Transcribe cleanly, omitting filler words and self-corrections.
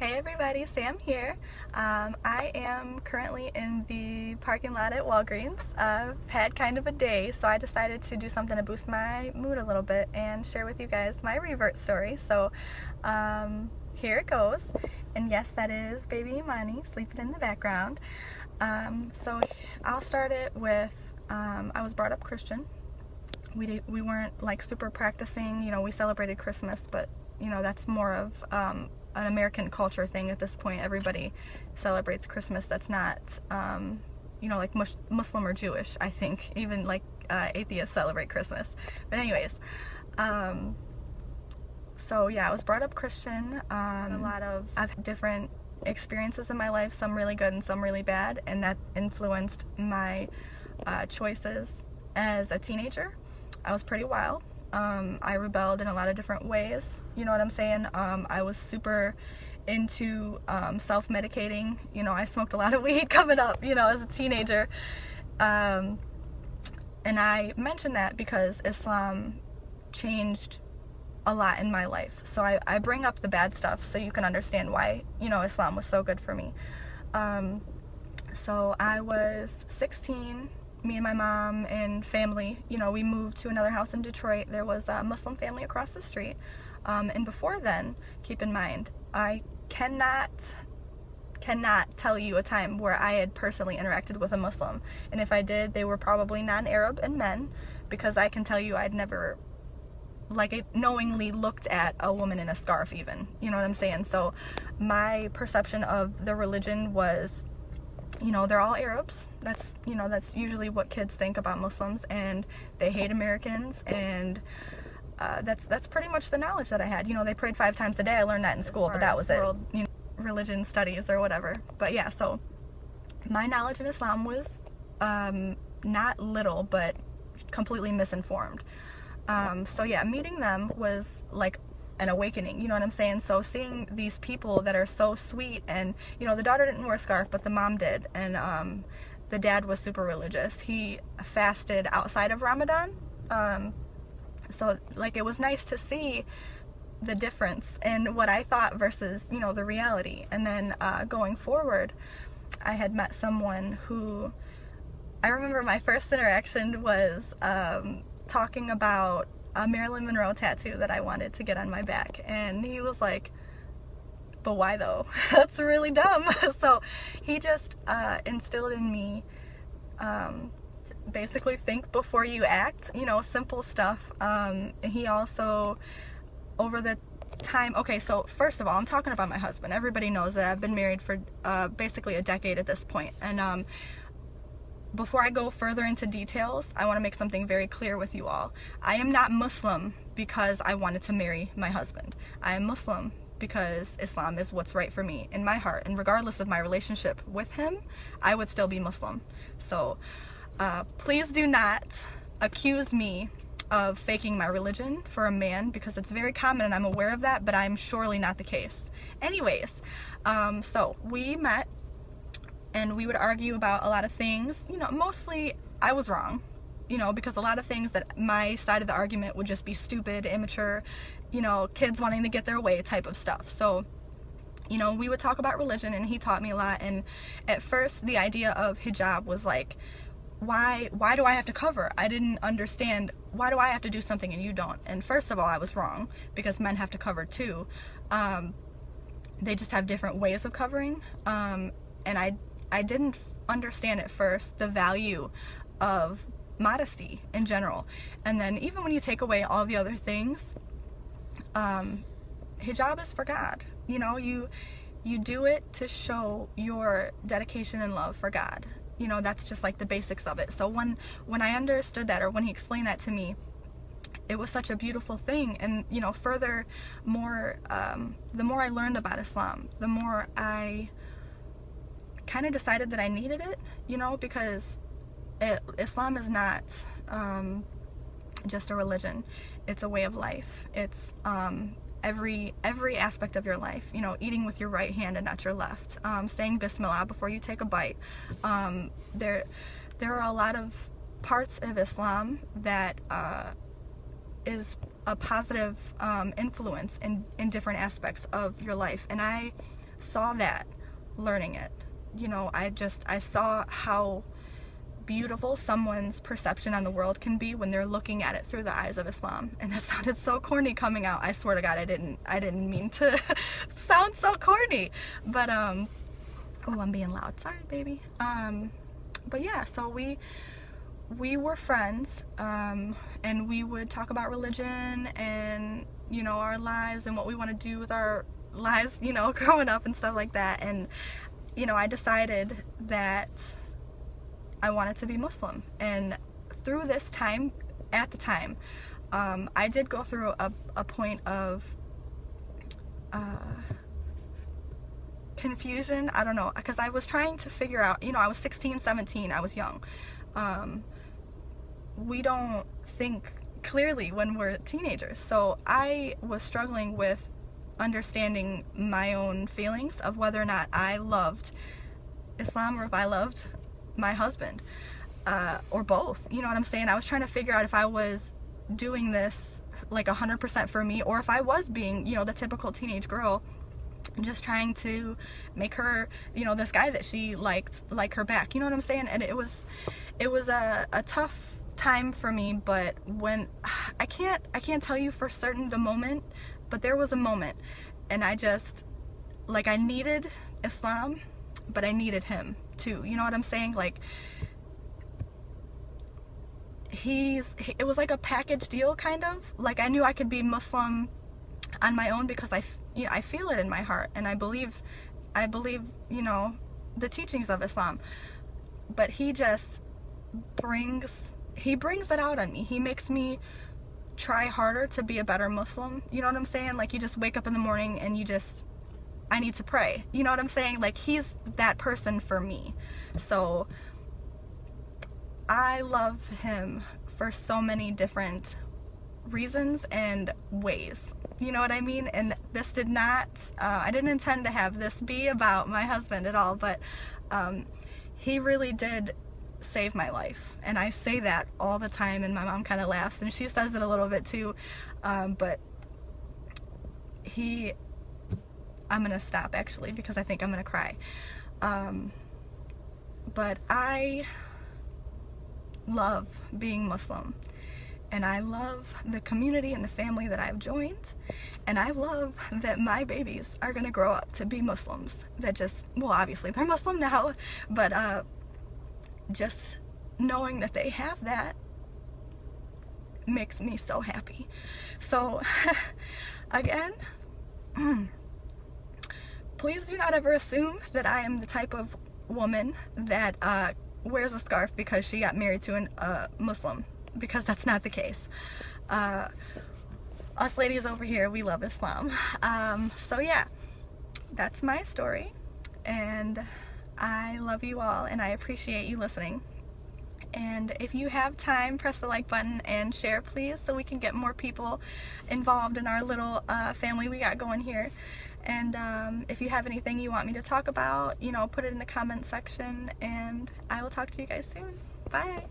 Hey everybody, Sam here. I am currently in the parking lot at Walgreens. I've had kind of a day, so I decided to do something to boost my mood a little bit and share with you guys my revert story. So here it goes. And yes, that is baby Imani sleeping in the background. So I'll start it with, I was brought up Christian. We weren't like super practicing, we celebrated Christmas, but that's more of an American culture thing at this point. Everybody celebrates Christmas. That's not, like Muslim or Jewish, I think. Even like atheists celebrate Christmas. But anyways, so yeah, I was brought up Christian. I've had different experiences in my life, some really good and some really bad, and that influenced my choices as a teenager. I was pretty wild. I rebelled in a lot of different ways, you know what I'm saying? I was super into self-medicating. I smoked a lot of weed coming up, as a teenager. And I mention that because Islam changed a lot in my life. So I bring up the bad stuff so you can understand why, Islam was so good for me. So I was 16. Me and my mom and family, we moved to another house in Detroit. There was a Muslim family across the street. And before then, keep in mind, I cannot tell you a time where I had personally interacted with a Muslim. And if I did, they were probably non-Arab and men, because I can tell you I'd never knowingly looked at a woman in a scarf even. You know what I'm saying? So my perception of the religion was, they're all Arabs. That's usually what kids think about Muslims, and they hate Americans, and that's pretty much the knowledge that I had. They prayed 5 times a day. I learned that in school, but that was it. Religion studies or whatever. But yeah, so my knowledge in Islam was not little, but completely misinformed. So yeah, meeting them was like an awakening, you know what I'm saying? So seeing these people that are so sweet, and the daughter didn't wear a scarf, but the mom did, and the dad was super religious. He fasted outside of Ramadan, so like it was nice to see the difference in what I thought versus the reality. And then going forward, I had met someone who, I remember my first interaction was talking about a Marilyn Monroe tattoo that I wanted to get on my back, and he was like, but why though? That's really dumb. So he just instilled in me basically think before you act, simple stuff. He also, over the time, okay, so first of all, I'm talking about my husband. Everybody knows that I've been married for basically a decade at this point, and before I go further into details, I want to make something very clear with you all. I am not Muslim because I wanted to marry my husband. I am Muslim because Islam is what's right for me in my heart. And regardless of my relationship with him, I would still be Muslim. So please do not accuse me of faking my religion for a man, because it's very common and I'm aware of that, but I'm surely not the case. Anyways, so we met, and we would argue about a lot of things. Mostly I was wrong, because a lot of things that my side of the argument would just be stupid, immature, kids wanting to get their way type of stuff. So, we would talk about religion, and he taught me a lot. And at first, the idea of hijab was like, why do I have to cover? I didn't understand, why do I have to do something and you don't? And first of all, I was wrong, because men have to cover too. They just have different ways of covering. And I didn't understand at first the value of modesty in general. And then even when you take away all the other things, hijab is for God. You do it to show your dedication and love for God. That's just like the basics of it. So when I understood that, or when he explained that to me, it was such a beautiful thing. And the more I learned about Islam, the more I kind of decided that I needed it, because Islam is not just a religion. It's a way of life. It's every aspect of your life. Eating with your right hand and not your left. Saying Bismillah before you take a bite. There are a lot of parts of Islam that is a positive influence in different aspects of your life. And I saw that learning it. You know, I saw how beautiful someone's perception on the world can be when they're looking at it through the eyes of Islam. And that sounded so corny coming out. I swear to God, I didn't mean to sound so corny. But oh, I'm being loud. Sorry, baby. But yeah, so we were friends, and we would talk about religion and, you know, our lives and what we want to do with our lives, you know, growing up and stuff like that. And, you know, I decided that I wanted to be Muslim. And through this time, at the time, I did go through a point of confusion. I don't know, because I was trying to figure out, you know, I was 16, 17, I was young. We don't think clearly when we're teenagers. So I was struggling with understanding my own feelings of whether or not I loved Islam or if I loved my husband, or both. You know what I'm saying? I was trying to figure out if I was doing this like 100% for me, or if I was being, you know, the typical teenage girl, just trying to make her, you know, this guy that she liked, like her back. You know what I'm saying? And it was a tough time for me. But when I can't tell you for certain the moment, but there was a moment, and I just, like, I needed Islam, but I needed him too. You know what I'm saying? Like, it was like a package deal, kind of. Like, I knew I could be Muslim on my own because I feel it in my heart, and I believe, you know, the teachings of Islam. But he just brings it out on me. He makes me try harder to be a better Muslim. You know what I'm saying? Like, you just wake up in the morning and I need to pray. You know what I'm saying? Like, he's that person for me. So I love him for so many different reasons and ways. You know what I mean? And this did not, I didn't intend to have this be about my husband at all, but he really did save my life. And I say that all the time, and my mom kind of laughs, and she says it a little bit too. But I'm gonna stop actually, because I think I'm gonna cry. But I love being Muslim, and I love the community and the family that I've joined, and I love that my babies are gonna grow up to be Muslims that just, well, obviously they're Muslim now, but just knowing that they have that makes me so happy. So again, please do not ever assume that I am the type of woman that wears a scarf because she got married to a Muslim, because that's not the case. Us ladies over here, we love Islam. So yeah, that's my story, and I love you all, and I appreciate you listening. And if you have time, press the like button and share, please, so we can get more people involved in our little family we got going here. And if you have anything you want me to talk about, you know, put it in the comment section, and I will talk to you guys soon. Bye.